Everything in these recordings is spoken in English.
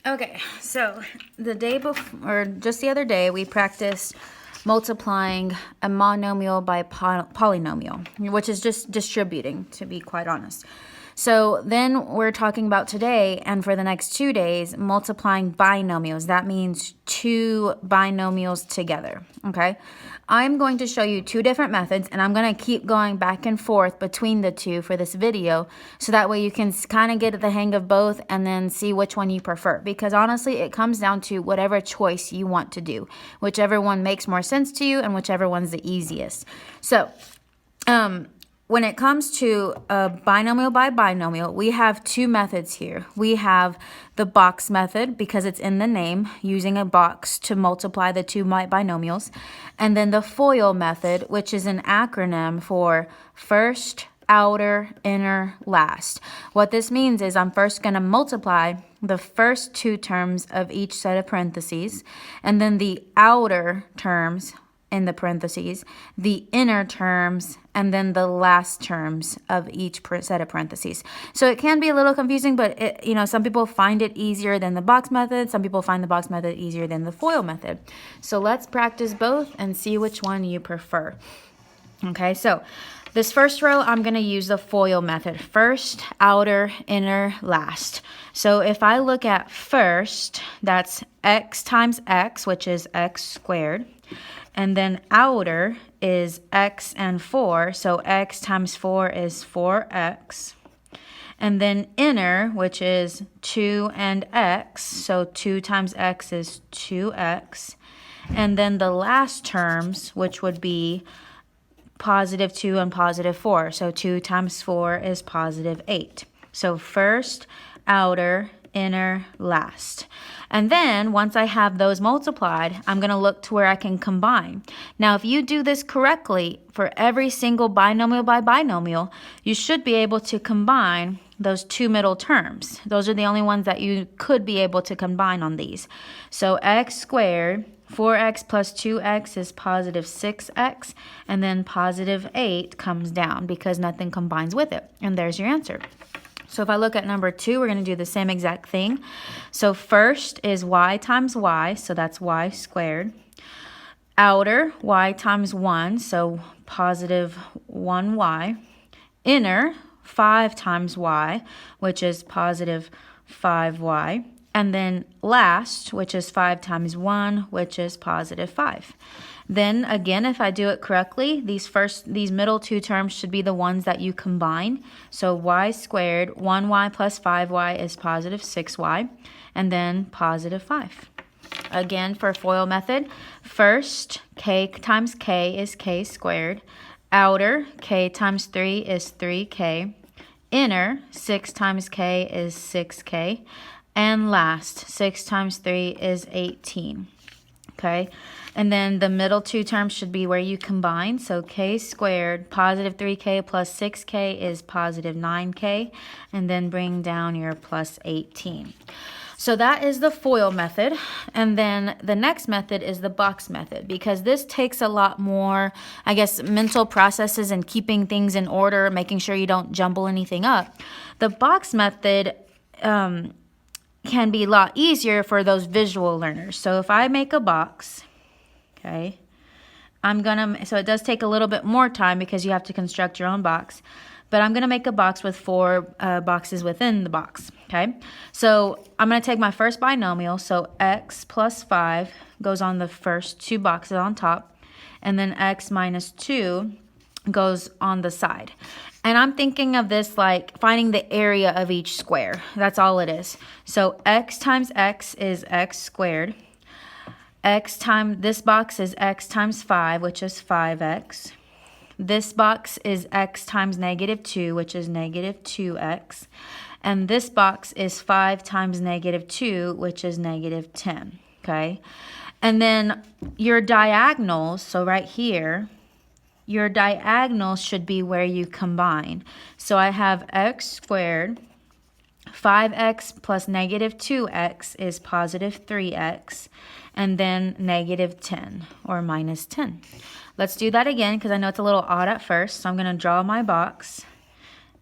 Okay, so the day before, or just the other day, we practiced multiplying a monomial by polynomial, which is just distributing, to be quite honest. So then we're talking about today, and for the next 2 days, multiplying binomials. That means two binomials together, okay? I'm going to show you two different methods, and I'm going to keep going back and forth between the two for this video, so that way you can kind of get the hang of both and then see which one you prefer. Because honestly, it comes down to whatever choice you want to do, whichever one makes more sense to you and whichever one's the easiest. So, when it comes to a binomial by binomial, we have two methods here. We have the box method, because it's in the name, using a box to multiply the two binomials. And then the FOIL method, which is an acronym for first, outer, inner, last. What this means is I'm first going to multiply the first two terms of each set of parentheses, and then the outer terms in the parentheses, the inner terms, and then the last terms of each set of parentheses. So it can be a little confusing, but some people find it easier than the box method. Some people find the box method easier than the FOIL method. So let's practice both and see which one you prefer. Okay, so this first row, I'm going to use the FOIL method. First, outer, inner, last. So if I look at first, that's x times x, which is x squared. And then outer is x and 4, so x times 4 is 4x. And then inner, which is 2 and x, so 2 times x is 2x. And then the last terms, which would be positive 2 and positive 4, so 2 times 4 is positive 8. So first, outer, inner, last. And then once I have those multiplied, I'm going to look to where I can combine. Now, if you do this correctly for every single binomial by binomial, you should be able to combine those two middle terms. Those are the only ones that you could be able to combine on these. So x squared, 4x plus 2x is positive 6x, and then positive 8 comes down because nothing combines with it. And there's your answer. So if I look at number 2, we're going to do the same exact thing. So first is y times y, so that's y squared. Outer, y times 1, so positive 1y. Inner, 5 times y, which is positive 5y. And then last, which is 5 times 1, which is positive 5. Then again, if I do it correctly, these middle two terms should be the ones that you combine. So y squared, 1y plus 5y is positive 6y, and then positive 5. Again, for FOIL method, first, k times k is k squared. Outer, k times 3 is 3k. Inner, 6 times k is 6k. And last, 6 times 3 is 18. Okay, and then the middle two terms should be where you combine. So k squared, positive 3k plus 6k is positive 9k, and then bring down your plus 18. So that is the FOIL method. And then the next method is the box method, because this takes a lot more, I guess, mental processes and keeping things in order, making sure you don't jumble anything up. The box method can be a lot easier for those visual learners. So if I make a box, okay, so it does take a little bit more time because you have to construct your own box, but I'm going to make a box with 4 boxes within the box, okay? So I'm going to take my first binomial, so x plus 5 goes on the first 2 boxes on top, and then x minus 2 goes on the side. And I'm thinking of this like finding the area of each square. That's all it is. So x times x is x squared. This box is x times 5, which is 5x. This box is x times negative 2, which is negative 2x. And this box is 5 times negative 2, which is negative 10. Okay? And then your diagonals, so right here, your diagonals should be where you combine. So I have x squared, 5x plus negative 2x is positive 3x, and then negative 10 or minus 10. Let's do that again because I know it's a little odd at first. So I'm going to draw my box.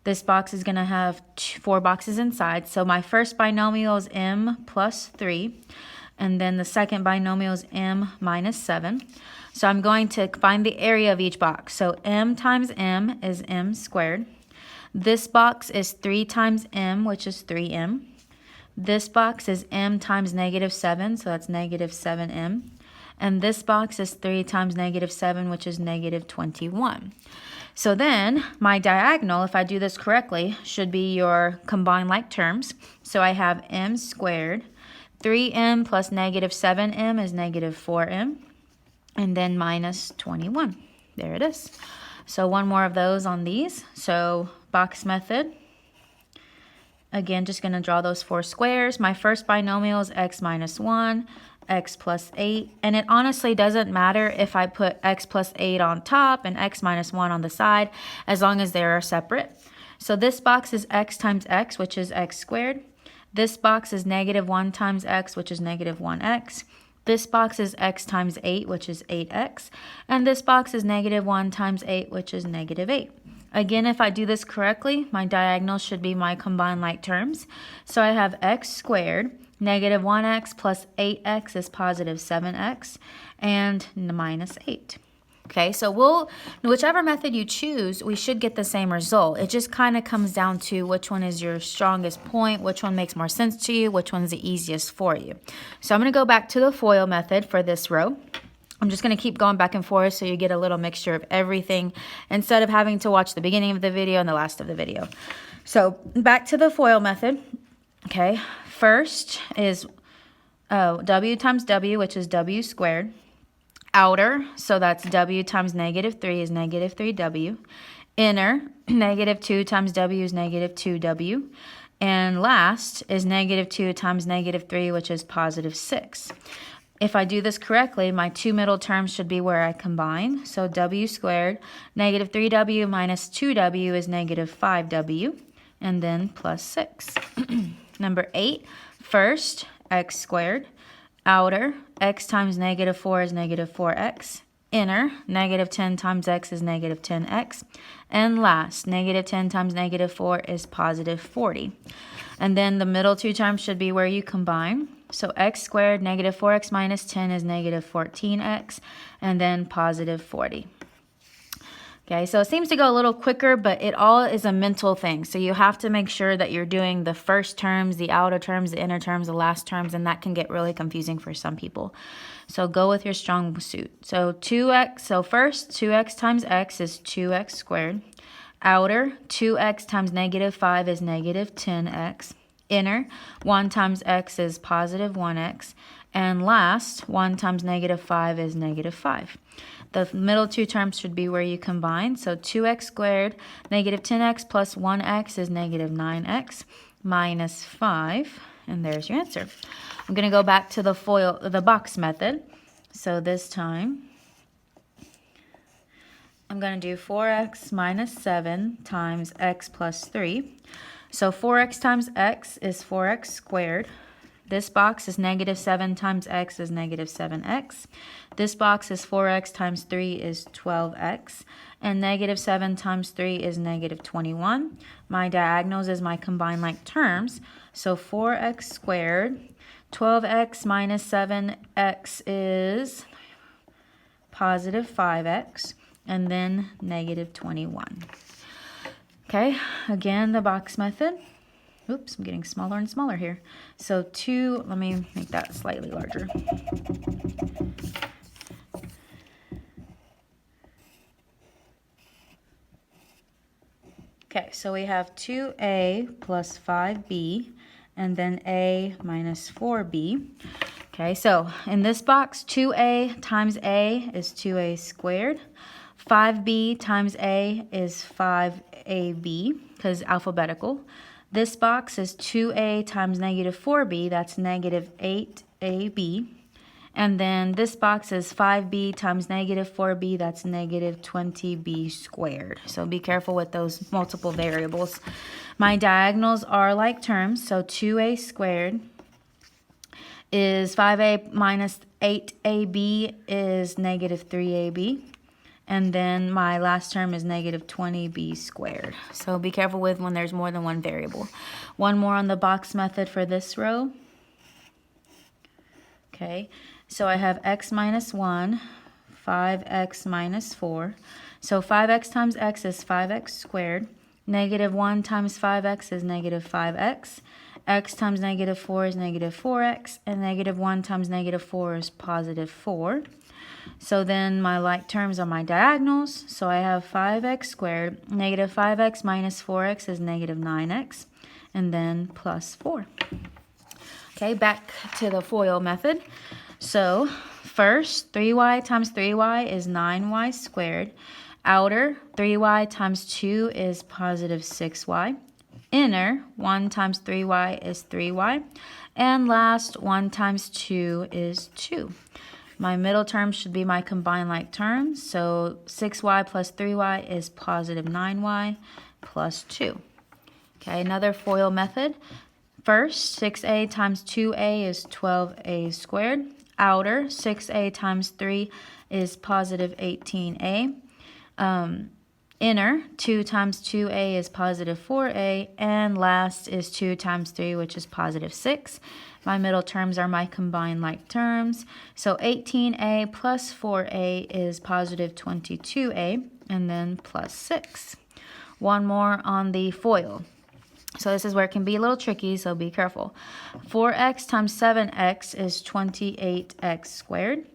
This box is going to have 4 boxes inside. So my first binomial is m plus 3. And then the second binomial is m minus 7. So I'm going to find the area of each box. So m times m is m squared. This box is 3 times m, which is 3m. This box is m times negative 7, so that's negative 7m. And this box is 3 times negative 7, which is negative 21. So then my diagonal, if I do this correctly, should be your combined like terms. So I have m squared. 3m plus negative 7m is negative 4m. And then minus 21. There it is. So one more of those on these. So box method. Again, just going to draw those 4 squares. My first binomial is x minus 1, x plus 8. And it honestly doesn't matter if I put x plus 8 on top and x minus 1 on the side, as long as they are separate. So this box is x times x, which is x squared. This box is negative 1 times x, which is negative 1x. This box is x times 8, which is 8x. And this box is negative 1 times 8, which is negative 8. Again, if I do this correctly, my diagonal should be my combined like terms. So I have x squared, negative 1x plus 8x is positive 7x, and minus 8. Okay, so whichever method you choose, we should get the same result. It just kind of comes down to which one is your strongest point, which one makes more sense to you, which one's the easiest for you. So I'm going to go back to the FOIL method for this row. I'm just going to keep going back and forth so you get a little mixture of everything instead of having to watch the beginning of the video and the last of the video. So back to the FOIL method. Okay, first is w times w, which is w squared. Outer, so that's w times negative 3 is negative 3w. Inner, negative 2 times w is negative 2w. And last is negative 2 times negative 3, which is positive 6. If I do this correctly, my 2 middle terms should be where I combine. So w squared, negative 3w minus 2w is negative 5w, and then plus 6. Number 8, first, x squared. Outer, x times negative 4 is negative 4x. Inner, negative 10 times x is negative 10x. And last, negative 10 times negative 4 is positive 40. And then the middle 2 terms should be where you combine. So x squared, negative 4x minus 10 is negative 14x, and then positive 40. Okay, so it seems to go a little quicker, but it all is a mental thing. So you have to make sure that you're doing the first terms, the outer terms, the inner terms, the last terms, and that can get really confusing for some people. So go with your strong suit. So 2x, so first 2x times x is 2x squared. Outer, 2x times negative 5 is negative 10x. Inner, 1 times x is positive 1x. And last, 1 times negative 5 is negative 5. The middle 2 terms should be where you combine. So 2x squared, negative 10x plus 1x is negative 9x minus 5. And there's your answer. I'm going to go back to the box method. So this time, I'm going to do 4x minus 7 times x plus 3. So 4x times x is 4x squared. This box is negative 7 times x is negative 7x. This box is 4x times 3 is 12x. And negative 7 times 3 is negative 21. My diagonals is my combined like terms. So 4x squared, 12x minus 7x is positive 5x. And then negative 21. Okay, again, the box method. Oops, I'm getting smaller and smaller here. So 2, let me make that slightly larger. Okay, so we have 2a plus 5b, and then a minus 4b. Okay, so in this box, 2a times a is 2a squared. 5b times a is 5ab, because alphabetical. This box is 2a times negative 4b, that's negative 8ab. And then this box is 5b times negative 4b, that's negative 20b squared. So be careful with those multiple variables. My diagonals are like terms, so 2a squared is 5a minus 8ab is negative 3ab. And then my last term is negative 20b squared. So be careful with when there's more than one variable. One more on the box method for this row. Okay, so I have x minus 1, 5x minus 4. So 5x times x is 5x squared. Negative 1 times 5x is negative 5x. X times negative 4 is negative 4x. And negative 1 times negative 4 is positive 4. So then my like terms are my diagonals. So I have 5x squared. Negative 5x minus 4x is negative 9x. And then plus 4. Okay, back to the FOIL method. So first, 3y times 3y is 9y squared. Outer, 3y times 2 is positive 6y. Inner, 1 times 3y is 3y. And last, 1 times 2 is 2. My middle term should be my combined like terms. So 6y plus 3y is positive 9y plus 2. Okay, another FOIL method. First, 6a times 2a is 12a squared. Outer, 6a times 3 is positive 18a. Inner, 2 times 2a is positive 4a. And last is 2 times 3, which is positive 6. My middle terms are my combined like terms. So 18a plus 4a is positive 22a, and then plus 6. One more on the FOIL. So this is where it can be a little tricky, so be careful. 4x times 7x is 28x squared.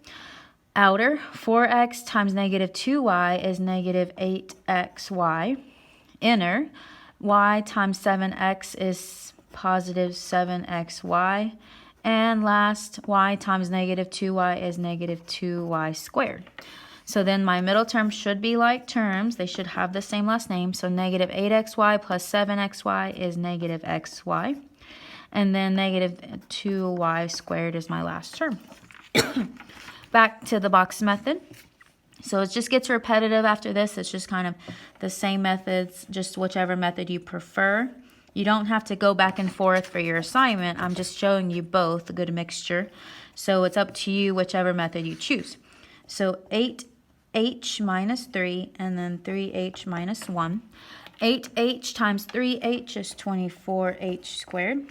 Outer, 4x times negative 2y is negative 8xy. Inner, y times 7x is positive 7xy. And last, y times negative 2y is negative 2y squared. So then my middle terms should be like terms. They should have the same last name. So negative 8xy plus 7xy is negative xy. And then negative 2y squared is my last term. Back to the box method. So it just gets repetitive after this. It's just kind of the same methods, just whichever method you prefer. You don't have to go back and forth for your assignment. I'm just showing you both, a good mixture. So it's up to you whichever method you choose. So 8h minus 3 and then 3h minus 1. 8h times 3h is 24h squared.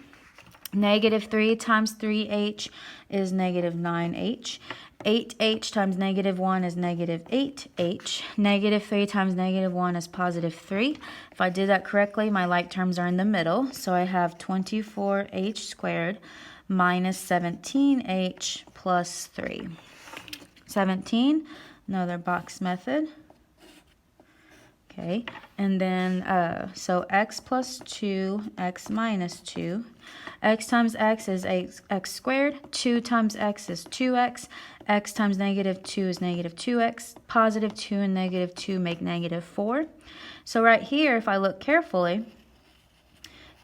Negative 3 times 3h is negative 9h. 8h times negative 1 is negative 8h. Negative 3 times negative 1 is positive 3. If I did that correctly, my like terms are in the middle. So I have 24h squared minus 17h plus 3. 17, another box method. Okay, and then, so x plus 2, x minus 2. X times x is x squared. 2 times x is 2x. X times negative 2 is negative 2x. Positive 2 and negative 2 make negative 4. So right here, if I look carefully,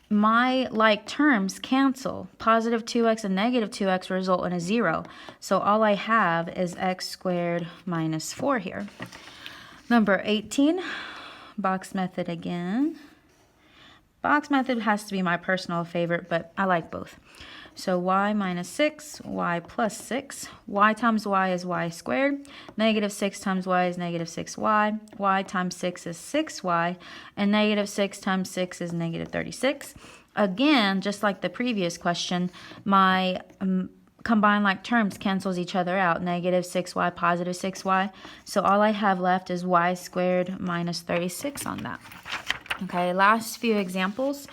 my like terms cancel. Positive 2x and negative 2x result in a 0. So all I have is x squared minus 4 here. Number 18, box method again. Box method has to be my personal favorite, but I like both. So y minus 6, y plus 6. Y times y is y squared. Negative 6 times y is negative 6y. Y times 6 is 6y. And negative 6 times 6 is negative 36. Again, just like the previous question, my combined like terms cancels each other out. Negative 6y, positive 6y. So all I have left is y squared minus 36 on that. Okay, last few examples.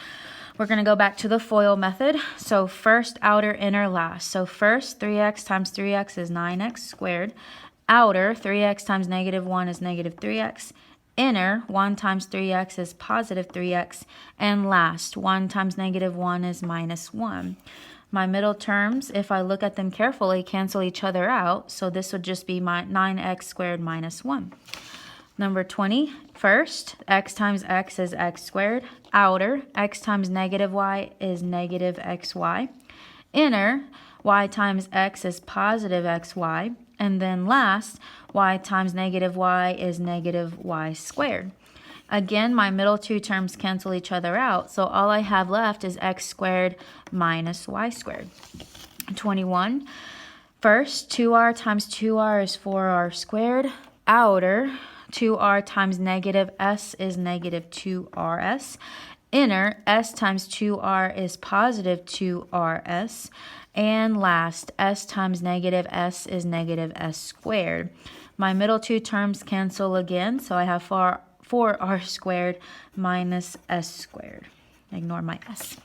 We're going to go back to the FOIL method. So first, outer, inner, last. So first, 3x times 3x is 9x squared. Outer, 3x times negative 1 is negative 3x. Inner, 1 times 3x is positive 3x. And last, 1 times negative 1 is minus 1. My middle terms, if I look at them carefully, cancel each other out. So this would just be my 9x squared minus 1. Number 20, first, x times x is x squared. Outer, x times negative y is negative xy. Inner, y times x is positive xy. And then last, y times negative y is negative y squared. Again, my middle two terms cancel each other out, so all I have left is x squared minus y squared. 21, first, 2r times 2r is 4r squared. Outer, 2r times negative s is negative 2rs. Inner, s times 2r is positive 2rs. And last, s times negative s is negative s squared. My middle two terms cancel again, so I have 4r squared minus s squared. Ignore my s.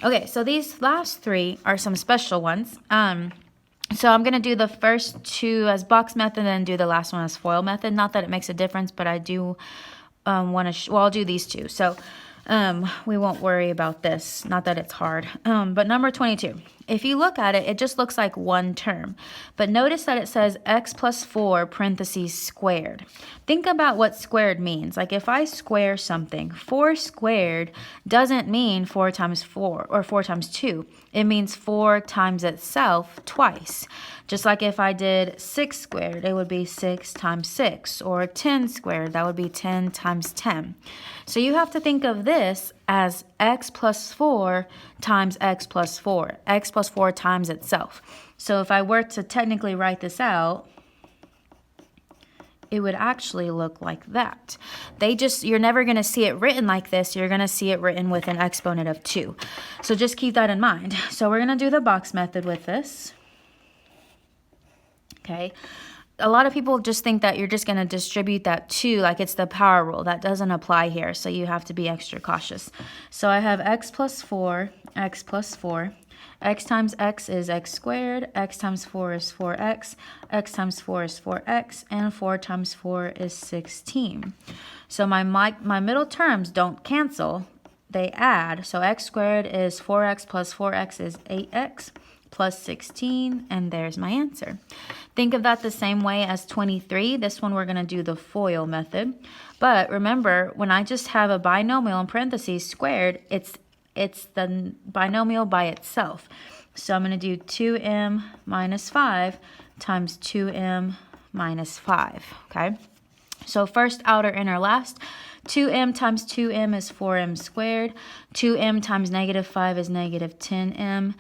Okay, so these last three are some special ones. So I'm going to do the first two as box method and then do the last one as FOIL method. Not that it makes a difference, but I do want to, well, I'll do these two. So we won't worry about this. Not that it's hard. But number 22. If you look at it, it just looks like one term. But notice that it says x plus 4 parentheses squared. Think about what squared means. Like if I square something, 4 squared doesn't mean 4 times 4 or 4 times 2. It means 4 times itself twice. Just like if I did 6 squared, it would be 6 times 6. Or 10 squared, that would be 10 times 10. So you have to think of this as x plus 4 times x plus 4. X plus 4 times itself. So if I were to technically write this out, it would actually look like that. You're never going to see it written like this. You're going to see it written with an exponent of 2. So just keep that in mind. So we're going to do the box method with this. Okay. A lot of people just think that you're just going to distribute that 2 like it's the power rule. That doesn't apply here, so you have to be extra cautious. So I have x plus 4, x plus 4. X times x is x squared, x times 4 is 4x, x times 4 is 4x, and 4 times 4 is 16. So my middle terms don't cancel, they add. So x squared is 4x plus 4x is 8x plus 16, and there's my answer. Think of that the same way as 23. This one we're going to do the FOIL method. But remember, when I just have a binomial in parentheses squared, it's the binomial by itself. So I'm going to do 2m minus 5 times 2m minus 5, okay? So first, outer, inner, last. 2m times 2m is 4m squared. 2m times negative 5 is negative 10m.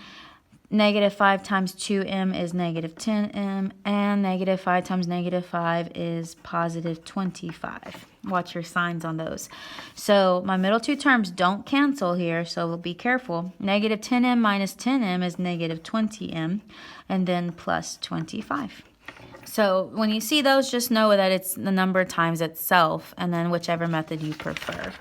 Negative 5 times 2m is negative 10m, and negative 5 times negative 5 is positive 25. Watch your signs on those. So my middle two terms don't cancel here, so be careful. Negative 10m minus 10m is negative 20m, and then plus 25. So when you see those, just know that it's the number times itself, and then whichever method you prefer.